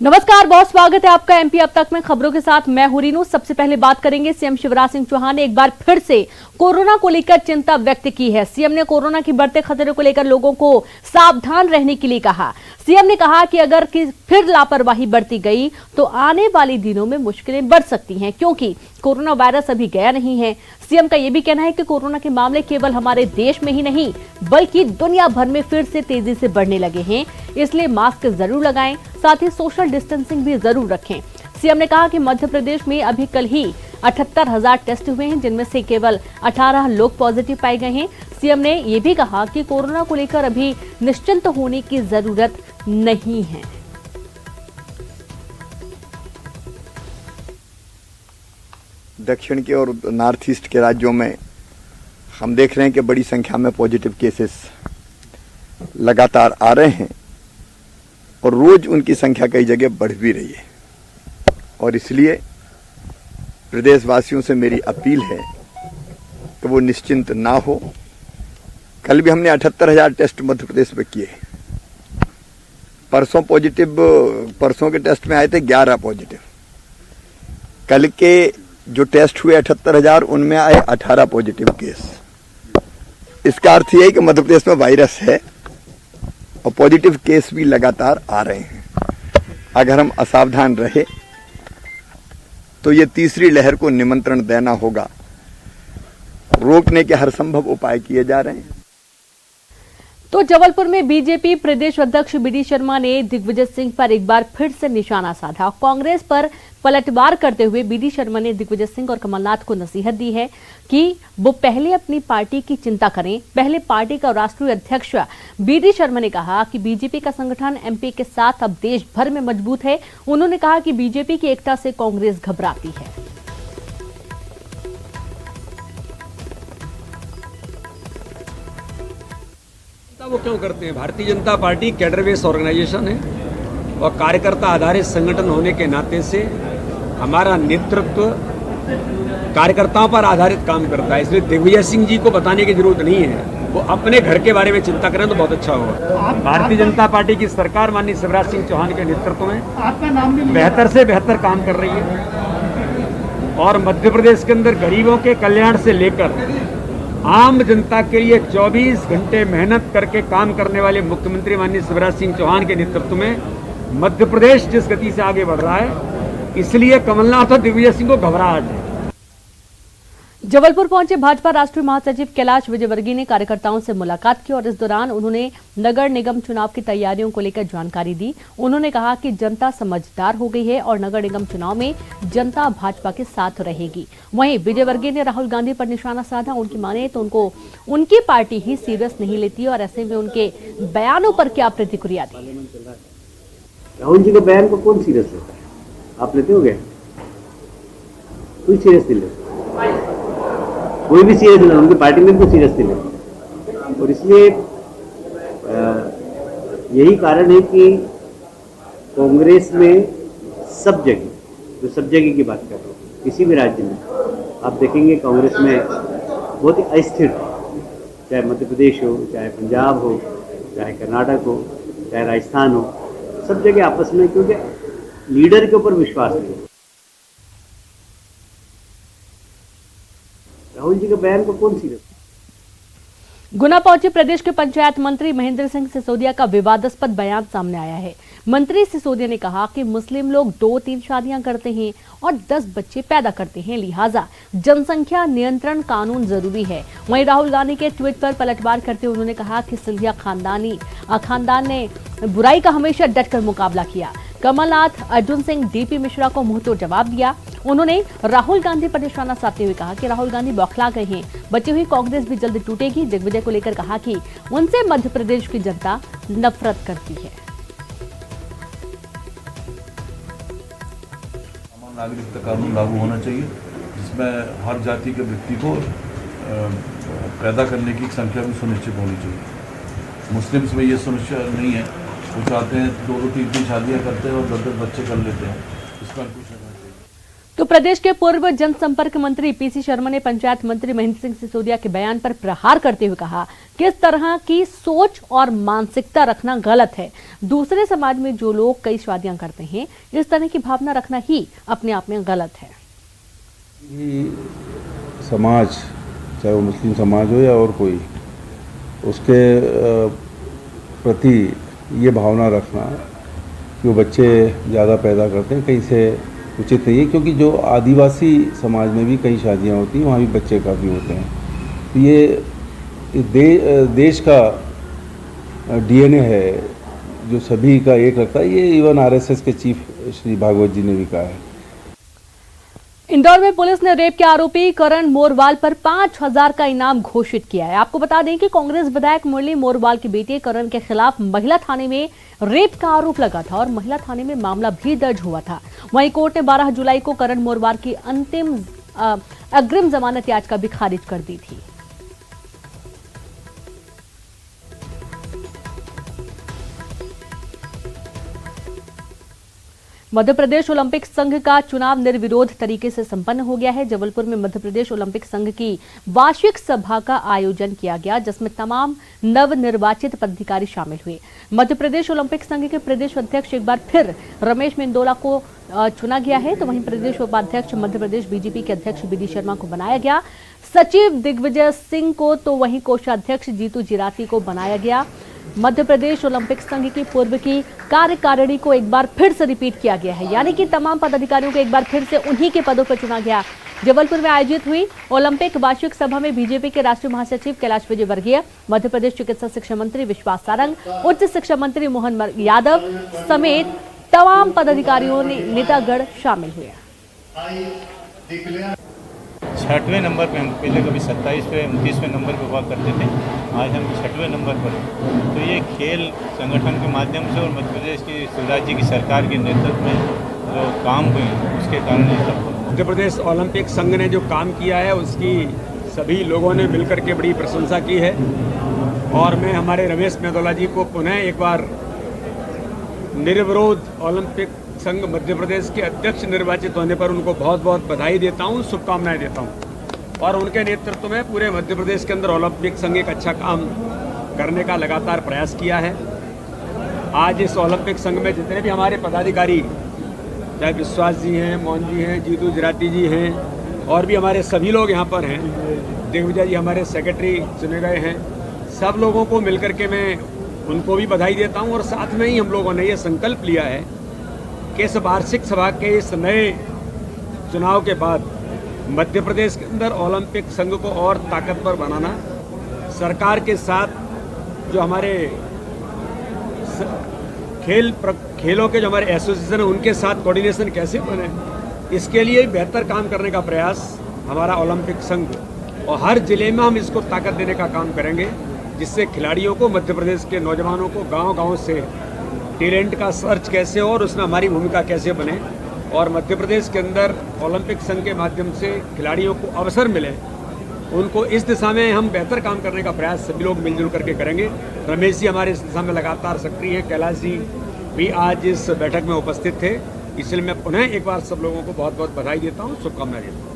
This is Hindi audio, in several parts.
नमस्कार, बहुत स्वागत है आपका एमपी अब तक में खबरों के साथ मैं हूं रीनू। सबसे पहले बात करेंगे सीएम शिवराज सिंह चौहान ने एक बार फिर से कोरोना को लेकर चिंता व्यक्त की है। सीएम ने कोरोना के बढ़ते खतरे को लेकर लोगों को सावधान रहने के लिए कहा। सीएम ने कहा कि अगर फिर लापरवाही बढ़ती गई तो आने वाले दिनों में मुश्किलें बढ़ सकती हैं, क्योंकि कोरोना वायरस अभी गया नहीं है। सीएम का यह भी कहना है कि कोरोना के मामले केवल हमारे देश में ही नहीं बल्कि दुनिया भर में फिर से तेजी से बढ़ने लगे हैं, इसलिए मास्क जरूर लगाएं, साथ ही सोशल डिस्टेंसिंग भी जरूर रखें। सीएम ने कहा कि मध्य प्रदेश में अभी कल ही 78,000 टेस्ट हुए हैं, जिनमें से केवल 18 लोग पॉजिटिव पाए गए हैं। सीएम ने यह भी कहा कि कोरोना को लेकर अभी निश्चिंत होने की जरूरत नहीं है। दक्षिण के और नॉर्थ ईस्ट के राज्यों में हम देख रहे हैं कि बड़ी संख्या में पॉजिटिव केसेस लगातार आ रहे हैं और रोज उनकी संख्या कई जगह बढ़ भी रही है। और इसलिए प्रदेशवासियों से मेरी अपील है कि वो निश्चिंत ना हो। कल भी हमने 78,000 टेस्ट मध्य प्रदेश में किए। परसों के टेस्ट में आए थे 11 पॉजिटिव। कल के जो टेस्ट हुए 78,000 उनमें आए 18 पॉजिटिव केस। इसका अर्थ यह है कि मध्य प्रदेश में वायरस है और पॉजिटिव केस भी लगातार आ रहे हैं। अगर हम असावधान रहे तो ये तीसरी लहर को निमंत्रण देना होगा। रोकने के हर संभव उपाय किए जा रहे हैं। तो जबलपुर में बीजेपी प्रदेश अध्यक्ष बीडी शर्मा ने दिग्विजय सिंह पर एक बार फिर से निशाना साधा। कांग्रेस पर पलटवार करते हुए बीडी शर्मा ने दिग्विजय सिंह और कमलनाथ को नसीहत दी है कि वो पहले अपनी पार्टी की चिंता करें। पहले पार्टी का राष्ट्रीय अध्यक्ष बीडी शर्मा ने कहा कि बीजेपी का संगठन एमपी के साथ अब देश भर में मजबूत है। उन्होंने कहा कि बीजेपी की एकता से कांग्रेस घबराती है। वो क्यों करते हैं? Bharatiya Janata party cadre base organisation है और कार्यकर्ता आधारित संगठन होने के नाते से हमारा नेतृत्व कार्यकर्ताओं पर आधारित काम करता है। इसलिए दिग्विजय सिंह जी को बताने की जरूरत नहीं है, वो अपने घर के बारे में चिंता करें तो बहुत अच्छा होगा। भारतीय जनता पार्टी की सरकार माननीय शिवराज सिंह चौहान के नेतृत्व में बेहतर से बेहतर काम कर रही है और मध्य प्रदेश के अंदर गरीबों के कल्याण से लेकर आम जनता के लिए 24 घंटे मेहनत करके काम करने वाले मुख्यमंत्री माननीय शिवराज सिंह चौहान के नेतृत्व में मध्य प्रदेश जिस गति से आगे बढ़ रहा है, इसलिए कमलनाथ और दिग्विजय सिंह को घबराहट है। जबलपुर पहुंचे भाजपा राष्ट्रीय महासचिव कैलाश विजयवर्गीय ने कार्यकर्ताओं से मुलाकात की और इस दौरान उन्होंने नगर निगम चुनाव की तैयारियों को लेकर जानकारी दी। उन्होंने कहा कि जनता समझदार हो गई है और नगर निगम चुनाव में जनता भाजपा के साथ रहेगी। वहीं विजयवर्गीय ने राहुल गांधी पर निशाना साधा। उनकी माने तो उनकी पार्टी ही सीरियस नहीं लेती और ऐसे में उनके बयानों पर क्या प्रतिक्रिया दी। राहुल जी के बयान को कौन सीरियस लेता है? आप लेते हो गए? कोई सीरियस नहीं लेता, कोई भी सीरियस नहीं, उनकी पार्टी में कोई सीरियस नहीं लेता। और इसलिए यही कारण है कि कांग्रेस में सब जगह, जो सब जगह की बात कर रहा हूँ, किसी भी राज्य में आप देखेंगे कांग्रेस में बहुत ही अस्थिर, चाहे मध्य प्रदेश हो, चाहे पंजाब हो, चाहे कर्नाटक हो, चाहे राजस्थान हो, सब जगह आपस में, क्योंकि लीडर के ऊपर विश्वास नहीं। राहुल जी के बयान को कौन सीरियस? गुना पहुंचे प्रदेश के पंचायत मंत्री महेंद्र सिंह सिसोदिया का विवादास्पद बयान सामने आया है। मंत्री सिसोदिया ने कहा कि मुस्लिम लोग 2-3 शादियां करते हैं और 10 बच्चे पैदा करते हैं, लिहाजा जनसंख्या नियंत्रण कानून जरूरी है। वहीं राहुल गांधी के ट्वीट पर पलटवार करते हुए उन्होंने कहा कि सिंधिया खानदान ने बुराई का हमेशा डटकर मुकाबला किया। कमलनाथ, अर्जुन सिंह, डीपी मिश्रा को मुंहतोड़ जवाब दिया। उन्होंने राहुल गांधी पर निशाना साधते हुए कहा कि राहुल गांधी बौखला गए हैं, बची हुई कांग्रेस भी जल्द टूटेगी। दिग्विजय को लेकर कहा कि उनसे मध्य प्रदेश की जनता नफरत करती है। नागरिकता कानून लागू होना चाहिए, जिसमें हर जाति के व्यक्ति को पैदा करने की संख्या भी सुनिश्चित होनी चाहिए। मुस्लिम्स में ये सुनिश्चित नहीं है, वो चाहते हैं 2-3 शादियां करते हैं और 10 बच्चे कर लेते हैं। इसका कुछ तो प्रदेश के पूर्व जनसंपर्क मंत्री पीसी शर्मा ने पंचायत मंत्री महेंद्र सिंह सिसोदिया के बयान पर प्रहार करते हुए कहा कि इस तरह की सोच और मानसिकता रखना गलत है। दूसरे समाज में जो लोग कई शादियां करते हैं, इस तरह की भावना रखना ही अपने आप में गलत है। समाज, चाहे वो मुस्लिम समाज हो या और कोई, उसके प्रति ये भावना रखना कि वो बच्चे ज़्यादा पैदा करते हैं, कहीं से उचित नहीं है। क्योंकि जो आदिवासी समाज में भी कई शादियां होती हैं, वहाँ भी बच्चे काफ़ी होते हैं। तो ये देश का डीएनए है जो सभी का एक रखता है। ये इवन आरएसएस के चीफ श्री भागवत जी ने भी कहा है। इंदौर में पुलिस ने रेप के आरोपी करण मोरवाल पर 5,000 का इनाम घोषित किया है। आपको बता दें कि कांग्रेस विधायक मुरली मोरवाल के बेटे करण के खिलाफ महिला थाने में रेप का आरोप लगा था और महिला थाने में मामला भी दर्ज हुआ था। वहीं कोर्ट ने 12 जुलाई को करण मोरवाल की अग्रिम जमानत याचिका भी खारिज कर दी थी। मध्य प्रदेश ओलंपिक संघ का चुनाव निर्विरोध तरीके से संपन्न हो गया है। जबलपुर में मध्य प्रदेश ओलंपिक संघ की वार्षिक सभा का आयोजन किया गया, जिसमें तमाम नवनिर्वाचित पदाधिकारी शामिल हुए। मध्य प्रदेश ओलंपिक संघ के प्रदेश अध्यक्ष एक बार फिर रमेश मेंदोला को चुना गया है, तो वहीं प्रदेश उपाध्यक्ष मध्य प्रदेश बीजेपी के अध्यक्ष बीडी शर्मा को बनाया गया। सचिव दिग्विजय सिंह को तो वहीं कोषाध्यक्ष जीतू जिराती को बनाया गया। मध्य प्रदेश ओलंपिक संघ की पूर्व की कार्यकारिणी को एक बार फिर से रिपीट किया गया है, यानी कि तमाम पदाधिकारियों को एक बार फिर से उन्हीं के पदों पर चुना गया। जबलपुर में आयोजित हुई ओलंपिक वार्षिक सभा में बीजेपी के राष्ट्रीय महासचिव कैलाश विजयवर्गीय, मध्य प्रदेश चिकित्सा शिक्षा मंत्री विश्वास सारंग, उच्च शिक्षा मंत्री मोहन यादव समेत तमाम पदाधिकारियों ने नेतागण शामिल हुए। 6वें नंबर पे हम पहले कभी 27वें 29वें नंबर पे हुआ करते थे, आज हम 6वें नंबर पर हैं। तो ये खेल संगठन के माध्यम से और मध्य प्रदेश की शिवराज जी की सरकार के नेतृत्व में जो काम हुए उसके कारण ये सब हुआ। मध्य प्रदेश ओलंपिक संघ ने जो काम किया है उसकी सभी लोगों ने मिलकर के बड़ी प्रशंसा की है और मैं हमारे रमेश मेंदोला जी को पुनः एक बार निर्विरोध ओलंपिक संघ मध्य प्रदेश के अध्यक्ष निर्वाचित होने पर उनको बहुत बहुत बधाई देता हूं, शुभकामनाएं देता हूं और उनके नेतृत्व में पूरे मध्य प्रदेश के अंदर ओलंपिक संघ एक अच्छा काम करने का लगातार प्रयास किया है। आज इस ओलंपिक संघ में जितने भी हमारे पदाधिकारी, चाहे विश्वास जी हैं, मोहन जी हैं, जीतू जिराती जी हैं और भी हमारे सभी लोग यहाँ पर हैं, दिग्विजय जी हमारे सेक्रेटरी चुने गए हैं, सब लोगों को मिलकर के मैं उनको भी बधाई देता हूँ और साथ में ही हम लोगों ने ये संकल्प लिया है कि इस वार्षिक सभा के इस नए चुनाव के बाद मध्य प्रदेश के अंदर ओलंपिक संघ को और ताकतवर बनाना, सरकार के साथ जो हमारे खेलों के जो हमारे एसोसिएशन है उनके साथ कोऑर्डिनेशन कैसे बने, इसके लिए बेहतर काम करने का प्रयास हमारा ओलंपिक संघ और हर जिले में हम इसको ताकत देने का काम करेंगे, जिससे खिलाड़ियों को, मध्य प्रदेश के नौजवानों को गांव-गांव से टैलेंट का सर्च कैसे हो और उसमें हमारी भूमिका कैसे बने और मध्य प्रदेश के अंदर ओलंपिक संघ के माध्यम से खिलाड़ियों को अवसर मिले, उनको इस दिशा में हम बेहतर काम करने का प्रयास सभी लोग मिलजुल करके करेंगे। रमेश जी हमारे इस दिशा में लगातार सक्रिय हैं, कैलाश जी भी आज इस बैठक में उपस्थित थे, इसलिए मैं पुनः एक बार सब लोगों को बहुत बहुत बधाई देता हूँ, शुभकामनाएं देता हूँ।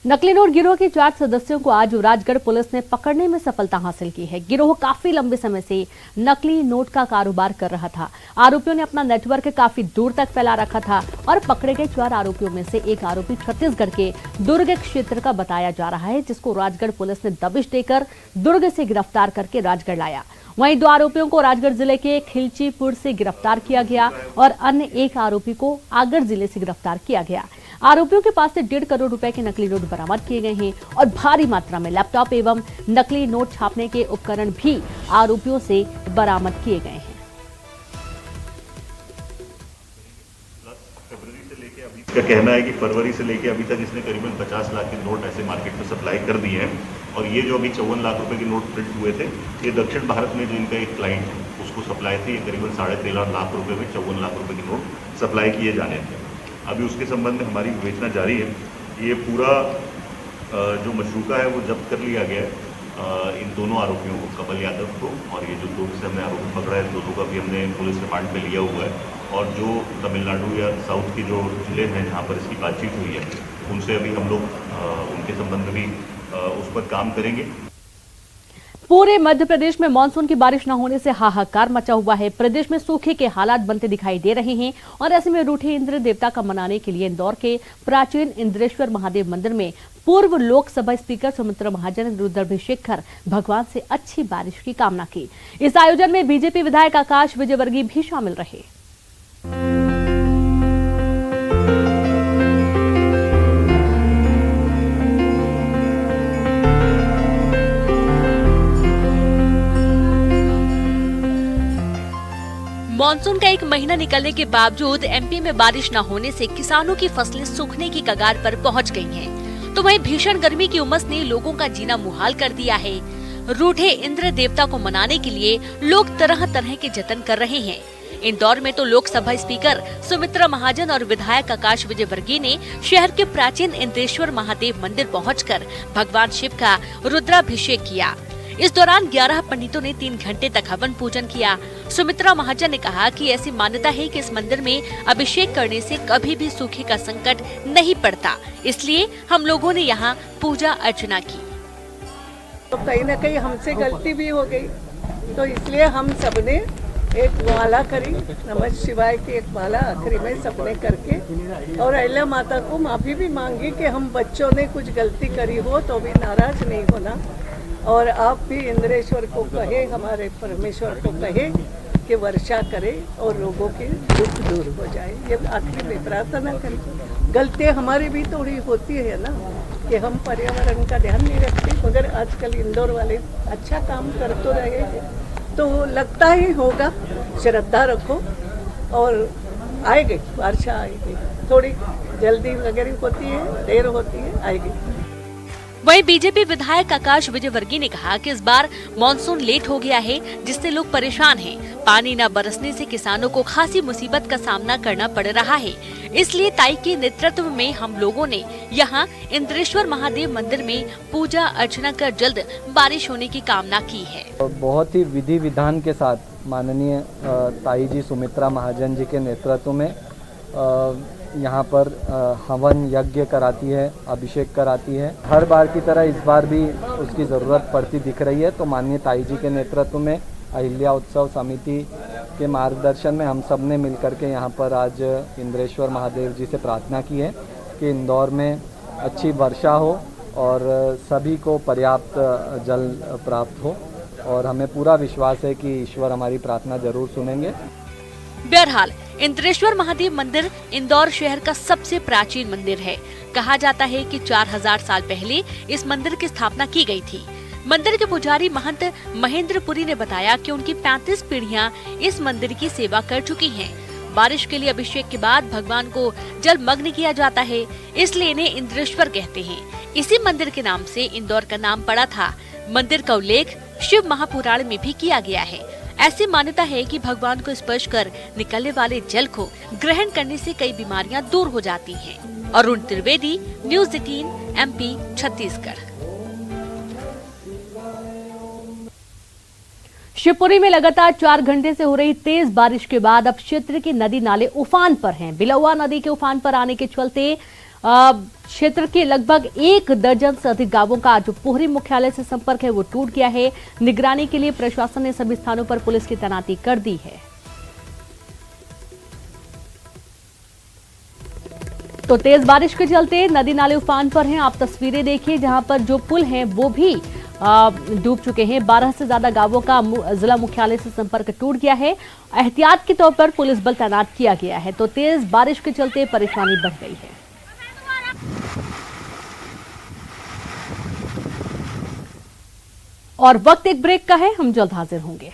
नकली नोट गिरोह के 4 सदस्यों को आज राजगढ़ पुलिस ने पकड़ने में सफलता हासिल की है। गिरोह काफी लंबे समय से नकली नोट का कारोबार कर रहा था। आरोपियों ने अपना नेटवर्क काफी दूर तक फैला रखा था और पकड़े गए 4 आरोपियों में से एक आरोपी छत्तीसगढ़ के दुर्ग क्षेत्र का बताया जा रहा है, जिसको राजगढ़ पुलिस ने दबिश देकर दुर्ग से गिरफ्तार करके राजगढ़ लाया। वहीं 2 आरोपियों को राजगढ़ जिले के खिलचीपुर से गिरफ्तार किया गया और अन्य एक आरोपी को आगर जिले से गिरफ्तार किया गया। आरोपियों के पास से 1.5 करोड़ रुपए के नकली नोट बरामद किए गए हैं और भारी मात्रा में लैपटॉप एवं नकली नोट छापने के उपकरण भी आरोपियों से बरामद किए गए हैं। का कहना है कि फरवरी से लेके अभी तक इसने करीबन 50 लाख के नोट ऐसे मार्केट में सप्लाई कर दिए हैं और ये जो अभी 54 लाख रुपए के नोट प्रिंट हुए थे, ये दक्षिण भारत में जो इनका एक क्लाइंट है उसको सप्लाई थे। ये करीबन 13.5 लाख रुपए में 54 लाख रुपए के नोट सप्लाई किए जाने थे। अभी उसके संबंध में हमारी विवेचना जारी है। ये पूरा जो मशरूका है वो जब्त कर लिया गया है इन दोनों आरोपियों को, कमल यादव को और ये जो दो से हमने आरोपी पकड़ा है, दोनों का भी हमने पुलिस रिमांड पे लिया हुआ है। और जो तमिलनाडु या साउथ के जो जिले हैं जहाँ पर इसकी बातचीत हुई है, उनसे अभी हम लोग उनके संबंध में भी उस पर काम करेंगे। पूरे मध्य प्रदेश में मानसून की बारिश न होने से हाहाकार मचा हुआ है। प्रदेश में सूखे के हालात बनते दिखाई दे रहे हैं और ऐसे में रूठे इंद्र देवता का मनाने के लिए इंदौर के प्राचीन इंद्रेश्वर महादेव मंदिर में पूर्व लोकसभा स्पीकर सुमित्रा महाजन ने रुद्राभिषेक कर भगवान से अच्छी बारिश की कामना की। इस आयोजन में बीजेपी विधायक आकाश विजयवर्गीय भी शामिल रहे। मानसून का एक महीना निकलने के बावजूद एमपी में बारिश न होने से किसानों की फसलें सूखने की कगार पर पहुंच गई हैं। तो वहीं भीषण गर्मी की उमस ने लोगों का जीना मुहाल कर दिया है। रूठे इंद्र देवता को मनाने के लिए लोग तरह तरह के जतन कर रहे हैं। इंदौर में तो लोकसभा स्पीकर सुमित्रा महाजन और विधायक आकाश विजयवर्गीय ने शहर के प्राचीन इंद्रेश्वर महादेव मंदिर पहुंचकर भगवान शिव का रुद्राभिषेक किया। इस दौरान 11 पंडितों ने 3 घंटे तक हवन पूजन किया। सुमित्रा महाजन ने कहा कि ऐसी मान्यता है कि इस मंदिर में अभिषेक करने से कभी भी सूखे का संकट नहीं पड़ता, इसलिए हम लोगों ने यहाँ पूजा अर्चना की। तो कहीं न कहीं हमसे गलती भी हो गई, तो इसलिए हम सबने एक माला करी, नमः शिवाय की एक माला आखिरी में सबने करके, और अहिल्या माता को माफी भी मांगी कि हम बच्चों ने कुछ गलती करी हो तो भी नाराज नहीं होना, और आप भी इंद्रेश्वर को कहे, हमारे परमेश्वर को कहे कि वर्षा करे और लोगों की दुख दूर हो जाए। ये आखिरी में प्रार्थना करें। गलतियाँ हमारी भी थोड़ी होती है ना, कि हम पर्यावरण का ध्यान नहीं रखते, मगर आजकल इंदौर वाले अच्छा काम कर तो रहे हैं, तो लगता ही होगा। श्रद्धा रखो और आएगी, वर्षा आएगी। थोड़ी जल्दी वगैरह होती है, देर होती है, आएगी। वहीं बीजेपी विधायक आकाश विजयवर्गीय ने कहा कि इस बार मानसून लेट हो गया है, जिससे लोग परेशान हैं। पानी न बरसने से किसानों को खासी मुसीबत का सामना करना पड़ रहा है। इसलिए ताई के नेतृत्व में हम लोगों ने यहां इंद्रेश्वर महादेव मंदिर में पूजा अर्चना कर जल्द बारिश होने की कामना की है। बहुत ही विधि विधान के साथ माननीय ताई जी सुमित्रा महाजन जी के नेतृत्व में यहाँ पर हवन यज्ञ कराती है, अभिषेक कराती है। हर बार की तरह इस बार भी उसकी ज़रूरत पड़ती दिख रही है। तो माननीय ताई जी के नेतृत्व में अहिल्या उत्सव समिति के मार्गदर्शन में हम सब ने मिलकर के यहाँ पर आज इंद्रेश्वर महादेव जी से प्रार्थना की है कि इंदौर में अच्छी वर्षा हो और सभी को पर्याप्त जल प्राप्त हो, और हमें पूरा विश्वास है कि ईश्वर हमारी प्रार्थना जरूर सुनेंगे। बहरहाल इंद्रेश्वर महादेव मंदिर इंदौर शहर का सबसे प्राचीन मंदिर है। कहा जाता है कि 4000 साल पहले इस मंदिर की स्थापना की गई थी। मंदिर के पुजारी महंत महेंद्रपुरी ने बताया कि उनकी 35 पीढ़ियां इस मंदिर की सेवा कर चुकी हैं। बारिश के लिए अभिषेक के बाद भगवान को जलमग्न किया जाता है, इसलिए इन्हें इंद्रेश्वर कहते हैं। इसी मंदिर के नाम से इंदौर का नाम पड़ा था। मंदिर का उल्लेख शिव महापुराण में भी किया गया है। ऐसी मान्यता है कि भगवान को स्पर्श कर निकलने वाले जल को ग्रहण करने से कई बीमारियां दूर हो जाती हैं। Arun Trivedi, news 18 MP Chhattisgarh. शिवपुरी में लगातार 4 घंटे से हो रही तेज बारिश के बाद अब क्षेत्र के नदी नाले उफान पर हैं। बिलौआ नदी के उफान पर आने के चलते क्षेत्र के लगभग 1 दर्जन से अधिक गांवों का जो पोहरी मुख्यालय से संपर्क है वो टूट गया है। निगरानी के लिए प्रशासन ने सभी स्थानों पर पुलिस की तैनाती कर दी है। तो तेज बारिश के चलते नदी नाले उफान पर हैं। आप तस्वीरें देखिए, जहां पर जो पुल हैं वो भी डूब चुके हैं। 12 से ज्यादा गांवों का जिला मुख्यालय से संपर्क टूट गया है। एहतियात के तौर पर पुलिस बल तैनात किया गया है। तो तेज बारिश के चलते परेशानी बढ़ गई है। और वक्त एक ब्रेक का है, हम जल्द हाजिर होंगे।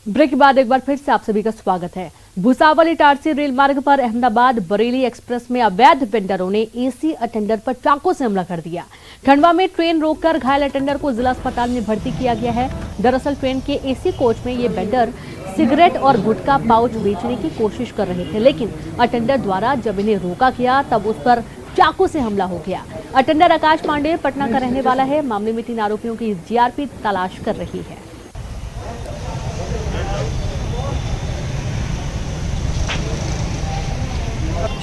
ब्रेक के बाद एक बार फिर से आप सभी का स्वागत है। भुसावल इटारसी रेल मार्ग पर अहमदाबाद बरेली एक्सप्रेस में अवैध वेंडरों ने एसी अटेंडर पर चाकू से हमला कर दिया। खंडवा में ट्रेन रोककर घायल अटेंडर को जिला अस्पताल में भर्ती किया गया है। दरअसल ट्रेन के एसी कोच में ये वेंडर सिगरेट और गुटखा पाउच बेचने की कोशिश कर रहे थे, लेकिन अटेंडर द्वारा जब इन्हें रोका गया तब उस पर चाकू से हमला हो गया। अटेंडर आकाश पांडे पटना का रहने वाला है। मामले में 3 आरोपियों की जीआरपी तलाश कर रही है।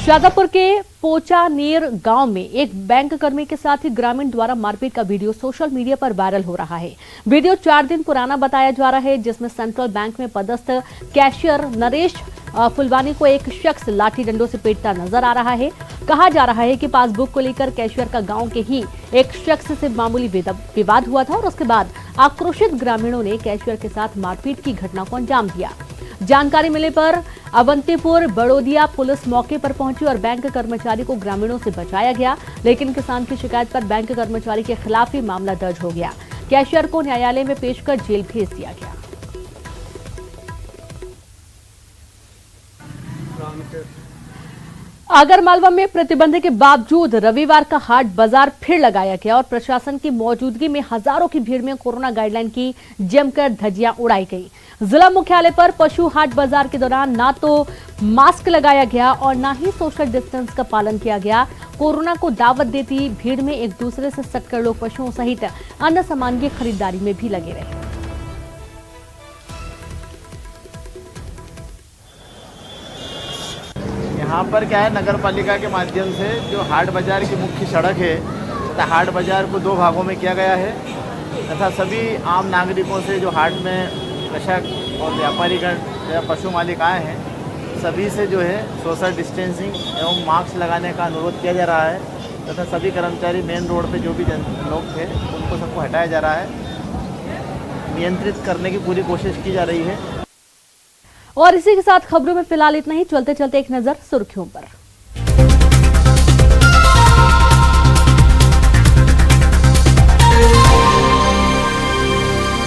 शाजापुर के पोचानेर गांव में एक बैंक कर्मी के साथ ही ग्रामीण द्वारा मारपीट का वीडियो सोशल मीडिया पर वायरल हो रहा है। वीडियो 4 दिन पुराना बताया जा रहा है, जिसमें सेंट्रल बैंक में पदस्थ कैशियर नरेश फुलवानी को एक शख्स लाठी डंडों से पीटता नजर आ रहा है। कहा जा रहा है कि पासबुक को लेकर कैशियर का गांव के ही एक शख्स से मामूली विवाद हुआ था और उसके बाद आक्रोशित ग्रामीणों ने कैशियर के साथ मारपीट की घटना को अंजाम दिया। जानकारी मिलने पर अवंतीपुर बड़ोदिया पुलिस मौके पर पहुंची और बैंक कर्मचारी को ग्रामीणों से बचाया गया, लेकिन किसान की शिकायत पर बैंक कर्मचारी के खिलाफ ही मामला दर्ज हो गया। कैशियर को न्यायालय में पेश कर जेल भेज दिया गया। आगरमालवा में प्रतिबंध के बावजूद रविवार का हाट बाजार फिर लगाया गया और प्रशासन की मौजूदगी में हजारों की भीड़ में कोरोना गाइडलाइन की जमकर धज्जियां उड़ाई गई। जिला मुख्यालय पर पशु हाट बाजार के दौरान ना तो मास्क लगाया गया और ना ही सोशल डिस्टेंस का पालन किया गया। कोरोना को दावत देती भीड़ में एक दूसरे से सटकर लोग पशुओं सहित अन्य सामान की खरीदारी में भी लगे रहे। यहाँ पर क्या है, नगर पालिका के माध्यम से जो हाट बाजार की मुख्य सड़क है तथा हाट बाजार को 2 भागों में किया गया है तथा सभी आम नागरिकों से जो हाट में कृषक और व्यापारीगण या पशु मालिक आए हैं सभी से जो है सोशल डिस्टेंसिंग एवं मास्क लगाने का अनुरोध किया जा रहा है तथा सभी कर्मचारी मेन रोड पे जो भी लोग थे उनको सबको हटाया जा रहा है। नियंत्रित करने की पूरी कोशिश की जा रही है। और इसी के साथ खबरों में फिलहाल इतना ही। चलते चलते एक नजर सुर्खियों पर।